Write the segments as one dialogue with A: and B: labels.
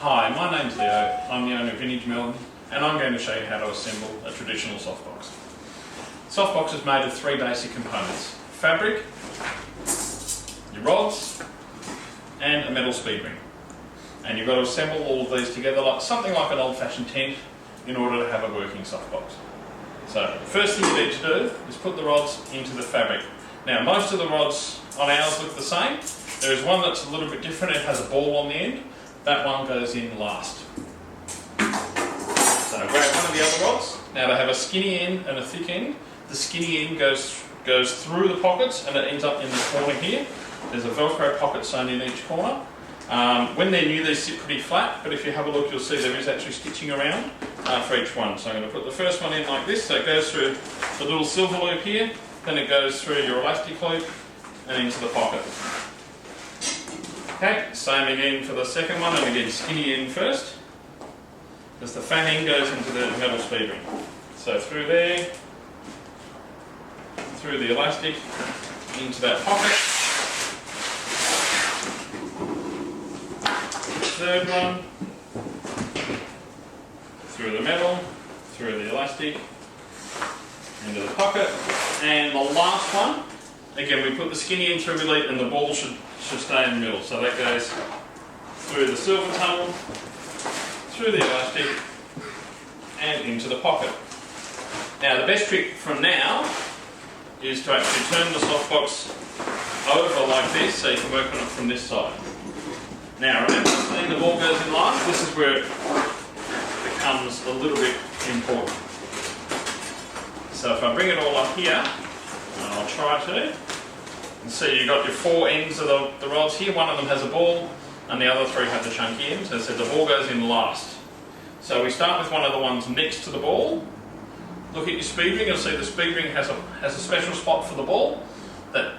A: Hi, my name's Leo. I'm the owner of Elinchrom, and I'm going to show you how to assemble a traditional softbox. Softbox is made of three basic components: fabric, your rods, and a metal speed ring. And you've got to assemble all of these together like something like an old-fashioned tent in order to have a working softbox. So the first thing you need to do is put the rods into the fabric. Now most of the rods on ours look the same. There is one that's a little bit different. It has a ball on the end. That one goes in last. So grab one of the other rods. Now they have a skinny end and a thick end. The skinny end goes through the pockets and it ends up in the corner here. There's a Velcro pocket sewn in each corner. When they're new, they sit pretty flat, but if you have a look, you'll see there is actually stitching around for each one. So I'm going to put the first one in like this. So it goes through the little silver loop here, then it goes through your elastic loop and into the pocket. Okay, same again for the second one, and again skinny end first, because the fat end goes into the metal speed ring. So through there, through the elastic, into that pocket. Third one, through the metal, through the elastic, into the pocket. And the last one, again we put the skinny end through elite and the ball should stay in the middle. So that goes through the silver tunnel, through the elastic, and into the pocket. Now the best trick from now is to actually turn the softbox over like this so you can work on it from this side. Now remember, when the ball goes in last, this is where it becomes a little bit important. So if I bring it all up here, and I'll try to, and see you've got your four ends of the rods here. One of them has a ball and the other three have the chunky ends. As I said, the ball goes in last. So we start with one of the ones next to the ball. Look at your speed ring, you'll see the speed ring has a special spot for the ball,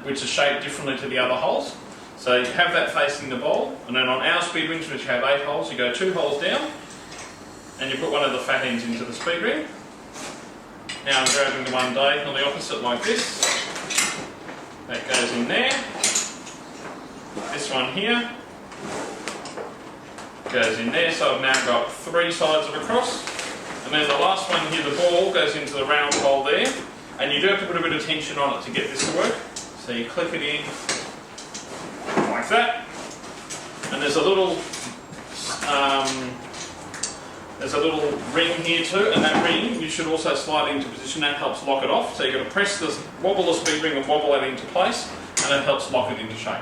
A: which is shaped differently to the other holes. So you have that facing the ball, and then on our speed rings, which have 8 holes, you go 2 holes down and you put one of the fat ends into the speed ring. Now I'm grabbing the one diagonal on the opposite like this. That goes in there. This one here goes in there, so I've now got 3 sides of a cross. And then the last one here, the ball goes into the round hole there, and you do have to put a bit of tension on it to get this to work. So you clip it in like that, and there's a little ring here too, and that ring you should also slide into position. That helps lock it off. So you've got to press this, wobble the speed ring and wobble it into place, and it helps lock it into shape.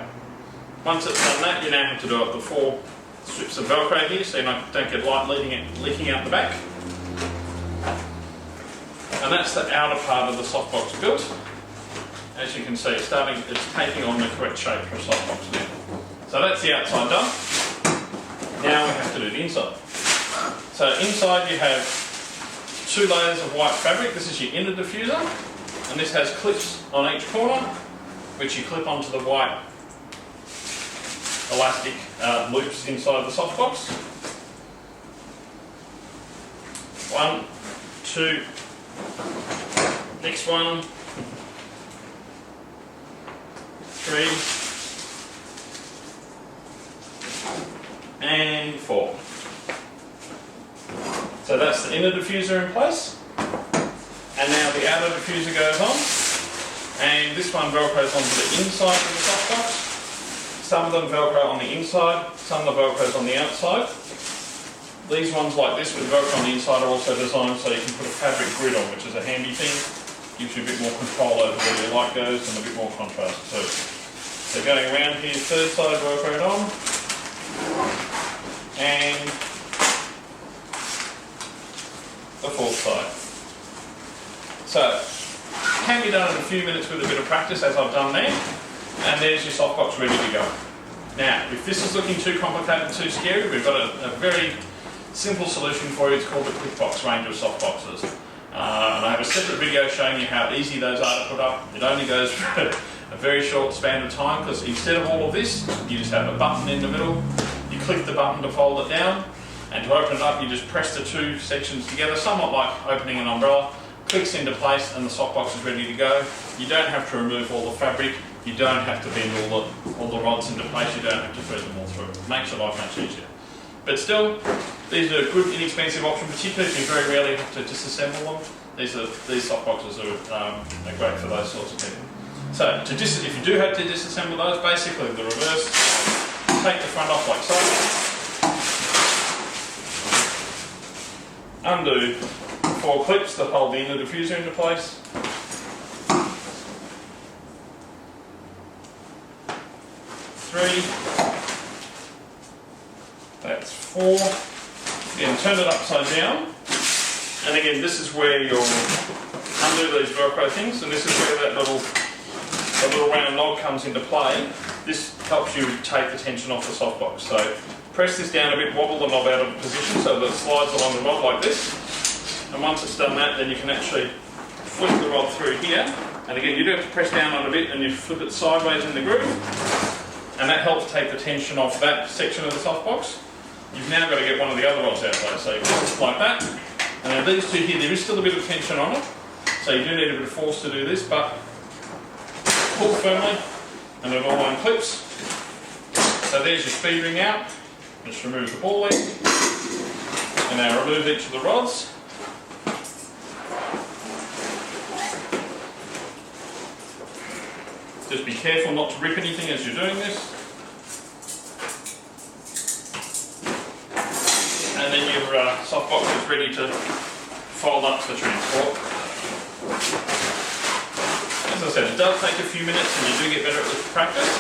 A: Once it's done that, you now have to do up the 4 strips of Velcro here, so you don't get light leaking out the back. And that's the outer part of the softbox built. As you can see, it's taking on the correct shape for a softbox now. So that's the outside done. Now we have to do the inside. So inside you have 2 layers of white fabric. This is your inner diffuser, and this has clips on each corner, which you clip onto the white elastic loops inside the softbox. 1, 2, next one, 3, and 4. So that's the inner diffuser in place, and now the outer diffuser goes on, and this one velcros onto the inside of the softbox. Some of them velcro on the inside, some of the velcros on the outside. These ones like this with velcro on the inside are also designed so you can put a fabric grid on, which is a handy thing. Gives you a bit more control over where your light goes and a bit more contrast too. So going around here, third side velcroed on, and the fourth side. So, can be done in a few minutes with a bit of practice, as I've done there, and there's your softbox ready to go. Now, if this is looking too complicated, too scary, we've got a very simple solution for you. It's called the QuickBox range of softboxes. And I have a separate video showing you how easy those are to put up. It only goes for a very short span of time, because instead of all of this, you just have a button in the middle. You click the button to fold it down, and to open it up you just press the 2 sections together, somewhat like opening an umbrella. Clicks into place and the softbox is ready to go. You don't have to remove all the fabric. You don't have to bend all the rods into place. You don't have to thread them all through. It makes your life much easier. But still, these are a good, inexpensive option, particularly if you very rarely have to disassemble them. These soft boxes are great for those sorts of people. So, if you do have to disassemble those, basically the reverse, take the front off like so, undo 4 clips that hold the inner diffuser into place, that's 4. Again, turn it upside down, and again, this is where you'll undo these Velcro things, and this is where that little round knob comes into play. This helps you take the tension off the softbox. So press this down a bit, wobble the knob out of position so that it slides along the rod like this. And once it's done that, then you can actually flip the rod through here. And again, you do have to press down on a bit and you flip it sideways in the groove. And that helps take the tension off that section of the softbox. You've now got to get one of the other rods out though. So you flip like that. And now these two here, there is still a bit of tension on it. So you do need a bit of force to do this, but pull firmly and it all unclips. So there's your speed ring out. Just remove the ball end. And now remove each of the rods. Just be careful not to rip anything as you're doing this. And then your softbox is ready to fold up for transport. As I said, it does take a few minutes and you do get better at it with practice.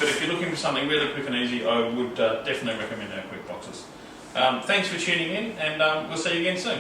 A: But if you're looking for something really quick and easy, I would definitely recommend our quick boxes. Thanks for tuning in, and we'll see you again soon.